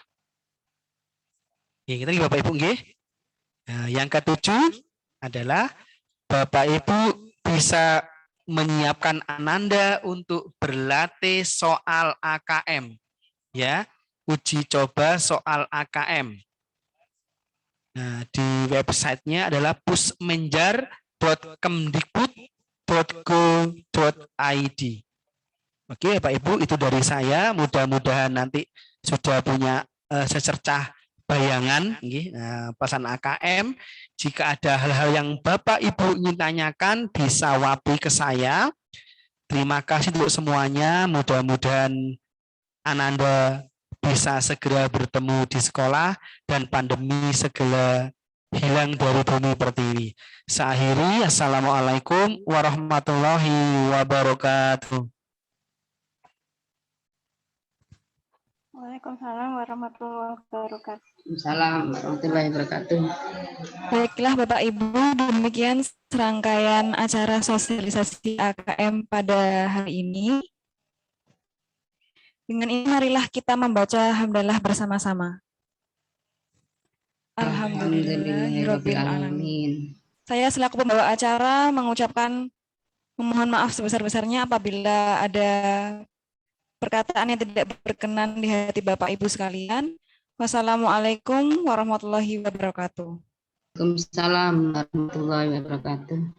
[SPEAKER 5] Kita Bapak Ibu, nah, yang ketujuh adalah Bapak Ibu bisa menyiapkan Ananda untuk berlatih soal AKM, ya, uji coba soal AKM. Nah, di websitenya adalah pusmenjar.kemdikbud.go.id. Oke, Pak Ibu, itu dari saya. Mudah-mudahan nanti sudah punya secercah bayangan pesan AKM. Jika ada hal-hal yang Bapak Ibu ingin tanyakan, bisa wapi ke saya. Terima kasih untuk semuanya. Mudah-mudahan Ananda bisa segera bertemu di sekolah dan pandemi segera hilang dari bumi pertiwi. Saya akhiri, Assalamualaikum warahmatullahi wabarakatuh.
[SPEAKER 6] Waalaikumsalam warahmatullahi wabarakatuh.
[SPEAKER 3] Assalamualaikum warahmatullahi wabarakatuh.
[SPEAKER 1] Baiklah Bapak Ibu, demikian serangkaian acara sosialisasi AKM pada hari ini. Dengan ini marilah kita membaca hamdalah bersama-sama. Alhamdulillahirabbil alamin. Saya selaku pembawa acara mengucapkan memohon maaf sebesar-besarnya apabila ada perkataan yang tidak berkenan di hati Bapak Ibu sekalian. Wassalamualaikum warahmatullahi wabarakatuh.
[SPEAKER 3] Waalaikumsalam warahmatullahi wabarakatuh.